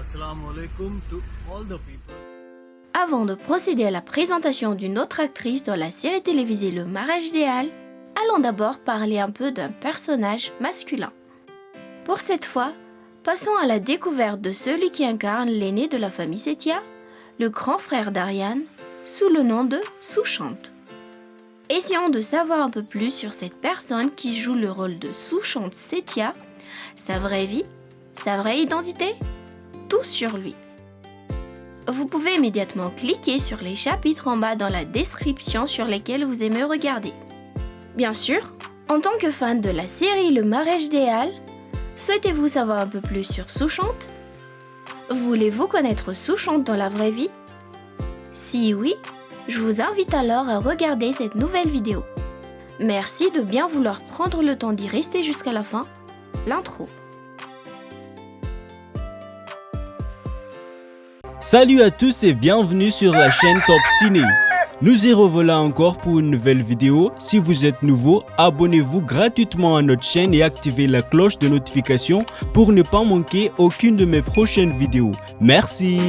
Assalamu alaikum to all the people. Avant de procéder à la présentation d'une autre actrice dans la série télévisée Le Mariage idéal, allons d'abord parler un peu d'un personnage masculin. Pour cette fois, passons à la découverte de celui qui incarne l'aîné de la famille Setia, le grand frère d'Ariane, sous le nom de Sushant. Essayons de savoir un peu plus sur cette personne qui joue le rôle de Sushant Setia, sa vraie vie, sa vraie identité, tout sur lui. Vous pouvez immédiatement cliquer sur les chapitres en bas dans la description sur lesquels vous aimez regarder. Bien sûr, en tant que fan de la série Le Mariage idéal, souhaitez-vous savoir un peu plus sur Sushant? Voulez-vous connaître Sushant dans la vraie vie? Si oui, je vous invite alors à regarder cette nouvelle vidéo. Merci de bien vouloir prendre le temps d'y rester jusqu'à la fin, l'intro. Salut à tous et bienvenue sur la chaîne Top Ciné. Nous y revoilà encore pour une nouvelle vidéo. Si vous êtes nouveau, abonnez-vous gratuitement à notre chaîne et activez la cloche de notification pour ne pas manquer aucune de mes prochaines vidéos. Merci.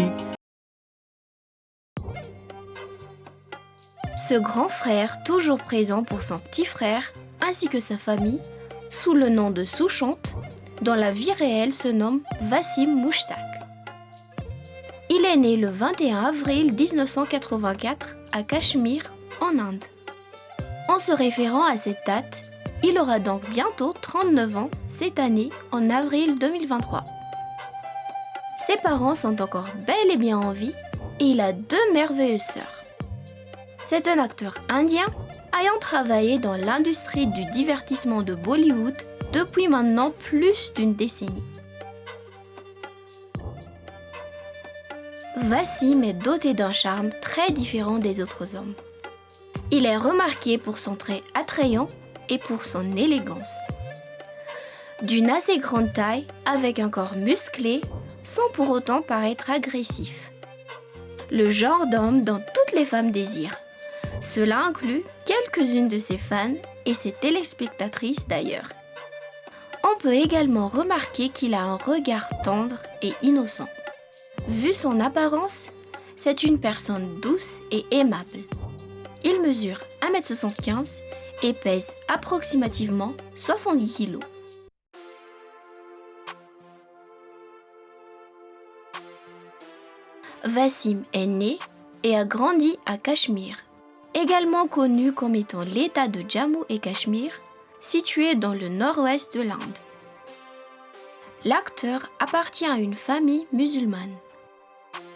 Ce grand frère, toujours présent pour son petit frère, ainsi que sa famille, sous le nom de Sushant, dans la vie réelle se nomme Wasim Mushtaq. Il est né le 21 avril 1984 à Cachemire, en Inde. En se référant à cette date, il aura donc bientôt 39 ans cette année en avril 2023. Ses parents sont encore bel et bien en vie et il a 2 merveilleuses sœurs. C'est un acteur indien ayant travaillé dans l'industrie du divertissement de Bollywood depuis maintenant plus d'une décennie. Wasim est doté d'un charme très différent des autres hommes. Il est remarqué pour son trait attrayant et pour son élégance. D'une assez grande taille, avec un corps musclé, sans pour autant paraître agressif. Le genre d'homme dont toutes les femmes désirent. Cela inclut quelques-unes de ses fans et ses téléspectatrices d'ailleurs. On peut également remarquer qu'il a un regard tendre et innocent. Vu son apparence, c'est une personne douce et aimable. Il mesure 1m75 et pèse approximativement 70 kg. Wasim est né et a grandi à Cachemire, également connu comme étant l'état de Jammu et Cachemire, situé dans le nord-ouest de l'Inde. L'acteur appartient à une famille musulmane.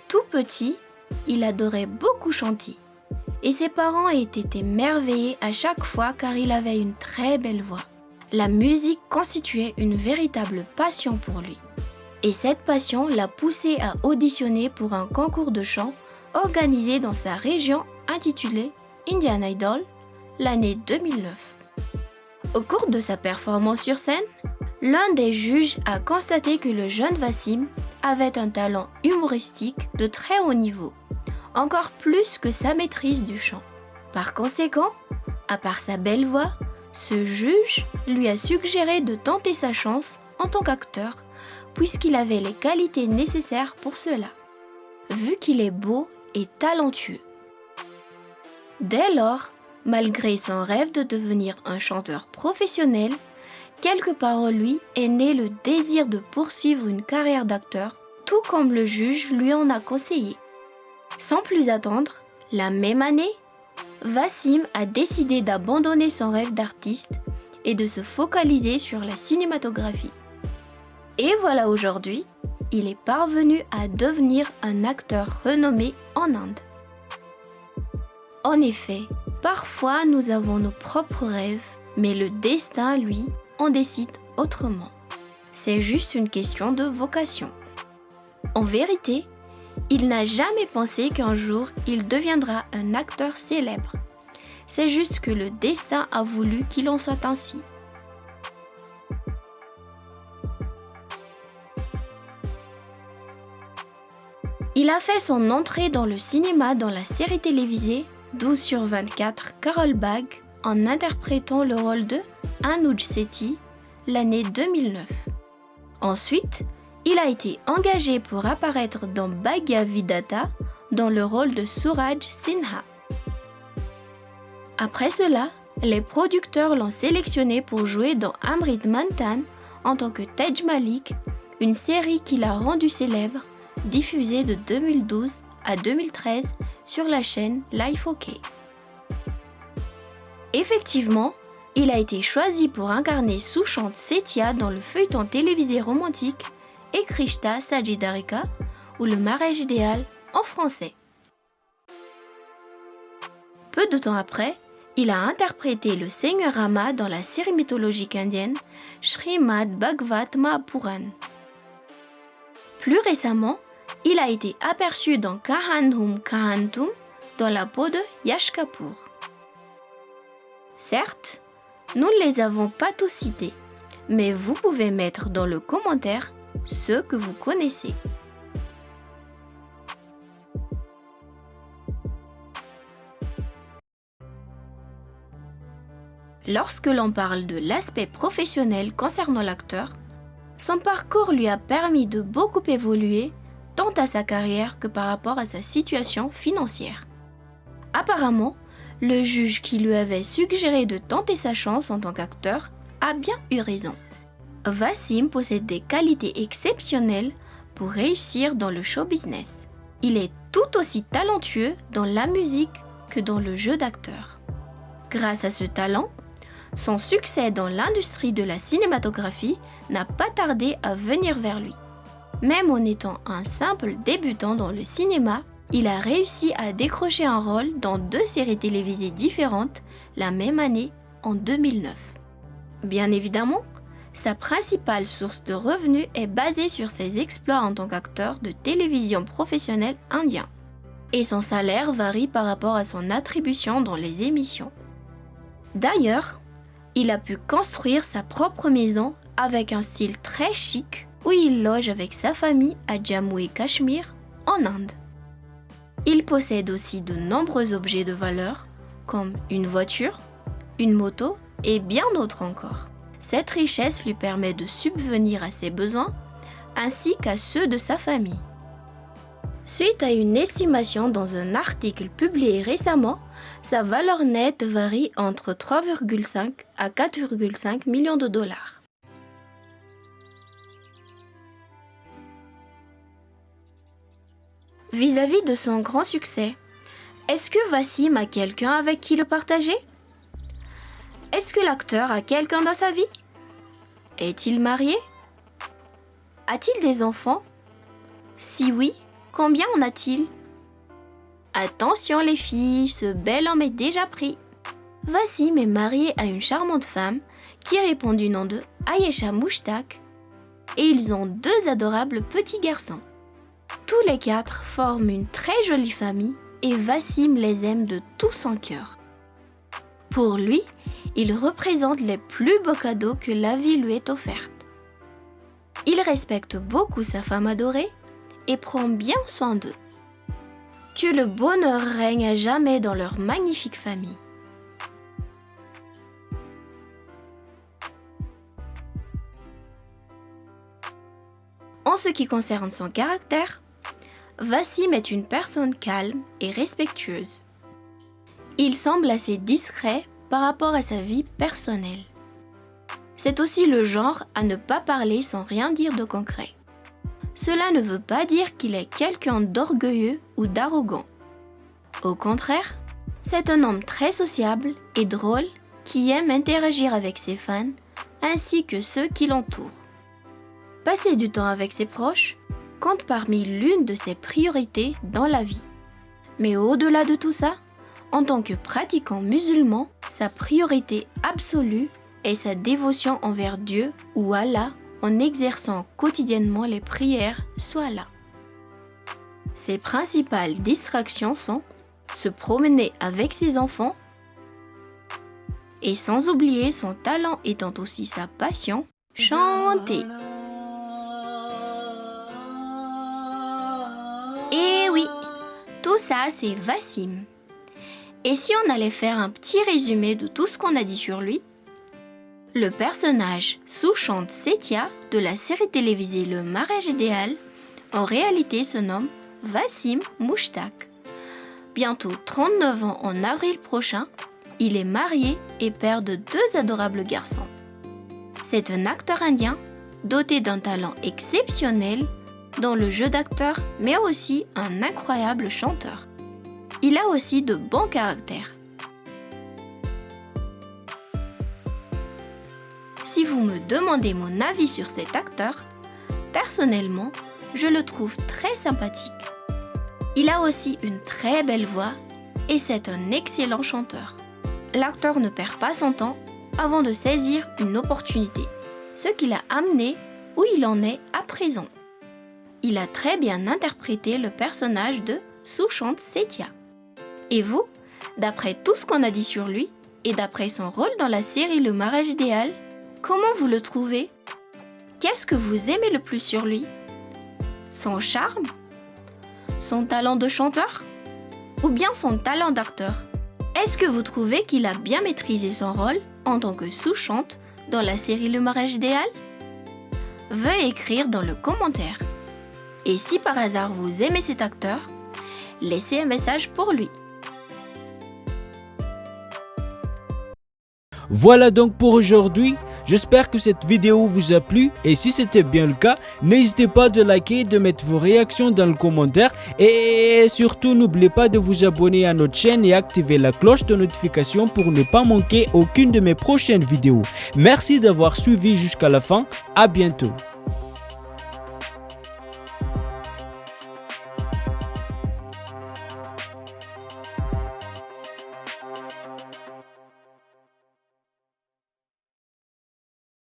Tout petit, il adorait beaucoup chanter et ses parents étaient émerveillés à chaque fois car il avait une très belle voix. La musique constituait une véritable passion pour lui et cette passion l'a poussé à auditionner pour un concours de chant organisé dans sa région intitulé Indian Idol l'année 2009. Au cours de sa performance sur scène, l'un des juges a constaté que le jeune Wasim avait un talent humoristique de très haut niveau, encore plus que sa maîtrise du chant. Par conséquent, à part sa belle voix, ce juge lui a suggéré de tenter sa chance en tant qu'acteur, puisqu'il avait les qualités nécessaires pour cela, vu qu'il est beau et talentueux. Dès lors, malgré son rêve de devenir un chanteur professionnel, quelque part en lui est né le désir de poursuivre une carrière d'acteur, tout comme le juge lui en a conseillé. Sans plus attendre, la même année, Wasim a décidé d'abandonner son rêve d'artiste et de se focaliser sur la cinématographie. Et voilà aujourd'hui, il est parvenu à devenir un acteur renommé en Inde. En effet, parfois nous avons nos propres rêves, mais le destin, lui, en décide autrement. C'est juste une question de vocation. En vérité, il n'a jamais pensé qu'un jour il deviendra un acteur célèbre. C'est juste que le destin a voulu qu'il en soit ainsi. Il a fait son entrée dans le cinéma dans la série télévisée 12/24 Carol Bag en interprétant le rôle de Anuj Sethi l'année 2009. Ensuite, il a été engagé pour apparaître dans Bhagya Vidhata dans le rôle de Suraj Sinha. Après cela, les producteurs l'ont sélectionné pour jouer dans Amrit Manthan en tant que Tej Malik, une série qui l'a rendu célèbre, diffusée de 2012 à 2013 sur la chaîne Life OK. Effectivement, il a été choisi pour incarner Sushant Setia dans le feuilleton télévisé romantique Ekrishta Sajidarika ou Le mariage idéal en français. Peu de temps après, il a interprété le seigneur Rama dans la série mythologique indienne Srimad Bhagavad Mahapuran. Plus récemment, il a été aperçu dans Kahan Hum Kahan Tum dans la peau de Yash Kapoor. Certes, nous ne les avons pas tous cités, mais vous pouvez mettre dans le commentaire ceux que vous connaissez. Lorsque l'on parle de l'aspect professionnel concernant l'acteur, son parcours lui a permis de beaucoup évoluer tant à sa carrière que par rapport à sa situation financière. Apparemment, le juge qui lui avait suggéré de tenter sa chance en tant qu'acteur a bien eu raison. Wasim possède des qualités exceptionnelles pour réussir dans le show business. Il est tout aussi talentueux dans la musique que dans le jeu d'acteur. Grâce à ce talent, son succès dans l'industrie de la cinématographie n'a pas tardé à venir vers lui. Même en étant un simple débutant dans le cinéma, il a réussi à décrocher un rôle dans 2 séries télévisées différentes la même année, en 2009. Bien évidemment, sa principale source de revenus est basée sur ses exploits en tant qu'acteur de télévision professionnel indien. Et son salaire varie par rapport à son attribution dans les émissions. D'ailleurs, il a pu construire sa propre maison avec un style très chic où il loge avec sa famille à Jammu et Cachemire, en Inde. Il possède aussi de nombreux objets de valeur, comme une voiture, une moto et bien d'autres encore. Cette richesse lui permet de subvenir à ses besoins ainsi qu'à ceux de sa famille. Suite à une estimation dans un article publié récemment, sa valeur nette varie entre 3,5 à 4,5 millions de dollars. Vis-à-vis de son grand succès, est-ce que Wasim a quelqu'un avec qui le partager? Est-ce que l'acteur a quelqu'un dans sa vie? Est-il marié? A-t-il des enfants? Si oui, combien en a-t-il? Attention les filles, ce bel homme est déjà pris. Wasim est marié à une charmante femme qui répond du nom de Ayesha Mushtaq et ils ont 2 adorables petits garçons. Tous les 4 forment une très jolie famille et Wasim les aime de tout son cœur. Pour lui, ils représentent les plus beaux cadeaux que la vie lui ait offerts. Il respecte beaucoup sa femme adorée et prend bien soin d'eux. Que le bonheur règne à jamais dans leur magnifique famille. En ce qui concerne son caractère, Wasim est une personne calme et respectueuse. Il semble assez discret par rapport à sa vie personnelle. C'est aussi le genre à ne pas parler sans rien dire de concret. Cela ne veut pas dire qu'il est quelqu'un d'orgueilleux ou d'arrogant. Au contraire, c'est un homme très sociable et drôle qui aime interagir avec ses fans ainsi que ceux qui l'entourent. Passer du temps avec ses proches compte parmi l'une de ses priorités dans la vie. Mais au-delà de tout ça, en tant que pratiquant musulman, sa priorité absolue est sa dévotion envers Dieu ou Allah en exerçant quotidiennement les prières soit Allah. Ses principales distractions sont se promener avec ses enfants et sans oublier son talent étant aussi sa passion, chanter. Et oui, tout ça c'est Wasim. Et si on allait faire un petit résumé de tout ce qu'on a dit sur lui, Le personnage Sushant Setia de la série télévisée Le mariage idéal, en réalité se nomme Wassim Mushtaq. Bientôt 39 ans en avril prochain, il est marié et père de 2 adorables garçons. C'est un acteur indien doté d'un talent exceptionnel dans le jeu d'acteur, mais aussi un incroyable chanteur. Il a aussi de bons caractères. Si vous me demandez mon avis sur cet acteur, personnellement, je le trouve très sympathique. Il a aussi une très belle voix et c'est un excellent chanteur. L'acteur ne perd pas son temps avant de saisir une opportunité, ce qui l'a amené où il en est à présent. Il a très bien interprété le personnage de Sushant Setia. Et vous, d'après tout ce qu'on a dit sur lui et d'après son rôle dans la série Le mariage idéal, comment vous le trouvez? Qu'est-ce que vous aimez le plus sur lui? Son charme? Son talent de chanteur? Ou bien son talent d'acteur? Est-ce que vous trouvez qu'il a bien maîtrisé son rôle en tant que Sushant dans la série Le mariage idéal? Veuillez écrire dans le commentaire. Et si par hasard vous aimez cet acteur, laissez un message pour lui. Voilà donc pour aujourd'hui. J'espère que cette vidéo vous a plu et si c'était bien le cas, n'hésitez pas de liker et de mettre vos réactions dans le commentaire et surtout n'oubliez pas de vous abonner à notre chaîne et activer la cloche de notification pour ne pas manquer aucune de mes prochaines vidéos. Merci d'avoir suivi jusqu'à la fin, à bientôt.